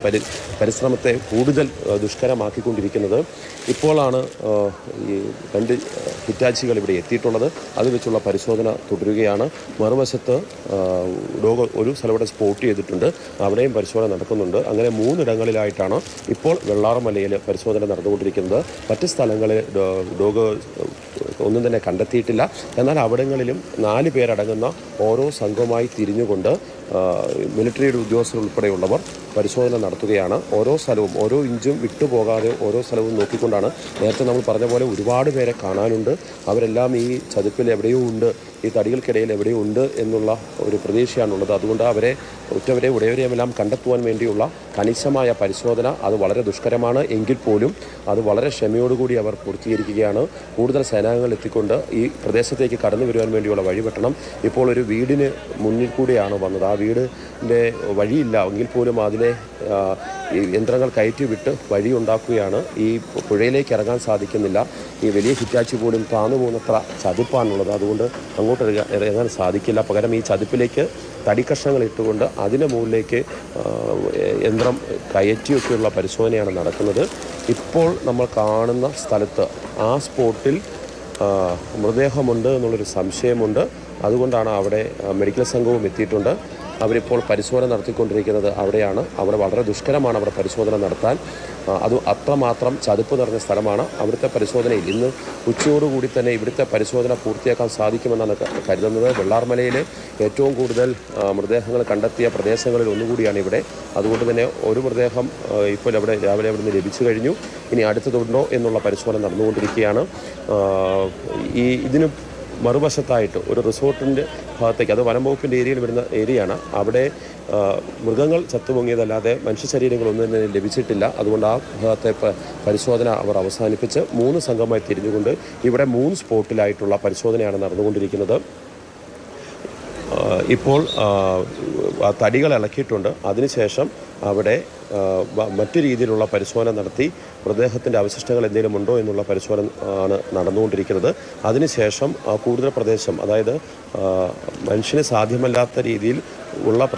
പരിശ്രമത്തെ കൂടുതൽ ദുഷ്കരമാക്കിക്കൊണ്ടിരിക്കുന്നത്. ഇപ്പോഴാണ് ഈ 2 ഹിറ്റാച്ചികൾ ഇവിടെ എത്തിയിട്ടുള്ളത്. അത് വെച്ചുള്ള പരിശോധന തുടരുകയാണ്. മറുവശത്ത് ഒരു സ്ഥലം ഇവിടെ സ്പോട്ട് ചെയ്തിട്ടുണ്ട്, അവിടെയും പരിശോധന നടക്കുന്നുണ്ട്. അങ്ങനെ 3 ഇടങ്ങളിലായിട്ടാണ് ഇപ്പോൾ വെള്ളാർമലയിൽ പരിശോധന നടന്നുകൊണ്ടിരിക്കുന്നത്. മറ്റ് സ്ഥലങ്ങളിൽ ഡോഗ് ഒന്നും തന്നെ കണ്ടെത്തിയിട്ടില്ല. എന്നാൽ അവിടങ്ങളിലും 4 പേരടങ്ങുന്ന ഓരോ സംഘമായി തിരിഞ്ഞുകൊണ്ട് മിലിറ്ററിയുടെ ഉദ്യോഗസ്ഥർ ഉൾപ്പെടെയുള്ളവർ പരിശോധന നടത്തുകയാണ്. ഓരോ സ്ഥലവും ഓരോ ഇഞ്ചും വിട്ടുപോകാതെ ഓരോ സ്ഥലവും നോക്കിക്കൊണ്ടാണ്. നേരത്തെ നമ്മൾ പറഞ്ഞ പോലെ ഒരുപാട് പേരെ കാണാനുണ്ട്. അവരെല്ലാം ഈ ചതുപ്പിൽ എവിടെയോ ഉണ്ട്, ഈ തടികൾക്കിടയിൽ എവിടെയോ ഉണ്ട് എന്നുള്ള ഒരു പ്രതീക്ഷയാണുള്ളത്. അതുകൊണ്ട് അവരെ ഉറ്റവരെ ഉടയവരെയുമെല്ലാം കണ്ടെത്തുവാൻ വേണ്ടിയുള്ള കണിശമായ പരിശോധന അത് വളരെ ദുഷ്കരമാണ്. എങ്കിൽ പോലും അത് വളരെ ക്ഷമയോടുകൂടി അവർ പൂർത്തീകരിക്കുകയാണ്. കൂടുതൽ സേനാംഗങ്ങൾ എത്തിക്കൊണ്ട് ഈ പ്രദേശത്തേക്ക് കടന്നു വരുവാൻ വേണ്ടിയുള്ള വഴി വെട്ടണം. ഇപ്പോൾ ഒരു വീടിന് മുന്നിൽ കൂടിയാണ് വന്നത്. ആ വീടിൻ്റെ വഴിയില്ല എങ്കിൽ പോലും അതിലെ യന്ത്രങ്ങൾ കയറ്റി വിട്ട് വഴി ഉണ്ടാക്കുകയാണ്. ഈ പുഴയിലേക്ക് ഇറങ്ങാൻ സാധിക്കുന്നില്ല. ഈ വലിയ ഹിറ്റാച്ചി പോലും താന്നു പോകുന്നത്ര ചതുപ്പാണുള്ളത്. അതുകൊണ്ട് അങ്ങോട്ട് ഇറങ്ങാൻ സാധിക്കില്ല. പകരം ഈ ചതുപ്പിലേക്ക് തടിക്കഷ്ണങ്ങൾ ഇട്ടുകൊണ്ട് അതിന് മുകളിലേക്ക് യന്ത്രം കയറ്റിയൊക്കെയുള്ള പരിശോധനയാണ് നടക്കുന്നത്. ഇപ്പോൾ നമ്മൾ കാണുന്ന സ്ഥലത്ത് ആ സ്പോട്ടിൽ മൃതദേഹമുണ്ട് എന്നുള്ളൊരു സംശയമുണ്ട്. അതുകൊണ്ടാണ് അവിടെ മെഡിക്കൽ സംഘവും എത്തിയിട്ടുണ്ട്. അവരിപ്പോൾ പരിശോധന നടത്തിക്കൊണ്ടിരിക്കുന്നത് അവിടെയാണ്. അവിടെ വളരെ ദുഷ്കരമാണ് അവിടെ പരിശോധന നടത്താൻ. അത് അത്രമാത്രം ചതുപ്പ് നിറഞ്ഞ സ്ഥലമാണ്. അവിടുത്തെ പരിശോധനയിൽ ഇന്ന് ഉച്ചയോടുകൂടി തന്നെ ഇവിടുത്തെ പരിശോധന പൂർത്തിയാക്കാൻ സാധിക്കുമെന്നാണ് കരുതുന്നത്. വെള്ളാർമലയിൽ ഏറ്റവും കൂടുതൽ മൃതദേഹങ്ങൾ കണ്ടെത്തിയ പ്രദേശങ്ങളിൽ ഒന്നുകൂടിയാണ് ഇവിടെ. അതുകൊണ്ട് തന്നെ ഒരു മൃതദേഹം ഇപ്പോൾ രാവിലെ അവിടെ നിന്ന് ലഭിച്ചു കഴിഞ്ഞു. ഇനി അടുത്തതുണ്ടോ എന്നുള്ള പരിശോധന നടന്നുകൊണ്ടിരിക്കുകയാണ്. ഇതിന് മറുവശത്തായിട്ട് ഒരു റിസോർട്ടിൻ്റെ ഭാഗത്തേക്ക്, അത് വനം വകുപ്പിൻ്റെ ഏരിയയിൽ വരുന്ന ഏരിയയാണ്, അവിടെ മൃഗങ്ങൾ ചത്തുപൊങ്ങിയതല്ലാതെ മനുഷ്യ ശരീരങ്ങളൊന്നും തന്നെ ലഭിച്ചിട്ടില്ല. അതുകൊണ്ട് ആ ഭാഗത്തെ പരിശോധന അവർ അവസാനിപ്പിച്ച് 3 സംഘമായി തിരിഞ്ഞുകൊണ്ട് ഇവിടെ 3 സ്പോട്ടിലായിട്ടുള്ള പരിശോധനയാണ് നടന്നുകൊണ്ടിരിക്കുന്നത്. ഇപ്പോൾ തടികൾ ഇളക്കിയിട്ടുണ്ട്. അതിനുശേഷം അവിടെ മറ്റു രീതിയിലുള്ള പരിശോധന നടത്തി മൃതദേഹത്തിൻ്റെ അവശിഷ്ടങ്ങൾ എന്തെങ്കിലും ഉണ്ടോ എന്നുള്ള പരിശോധന ആണ് നടന്നുകൊണ്ടിരിക്കുന്നത്. അതിനുശേഷം കൂടുതൽ പ്രദേശം, അതായത് മനുഷ്യന് സാധ്യമല്ലാത്ത രീതിയിൽ ഉള്ള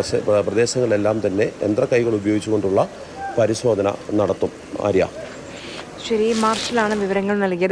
പ്രദേശങ്ങളെല്ലാം തന്നെ യന്ത്രക്കൈകൾ ഉപയോഗിച്ചുകൊണ്ടുള്ള പരിശോധന നടത്തും. ആര്യ, ശരി, മാർഷലാണ് വിവരങ്ങൾ നൽകിയത്.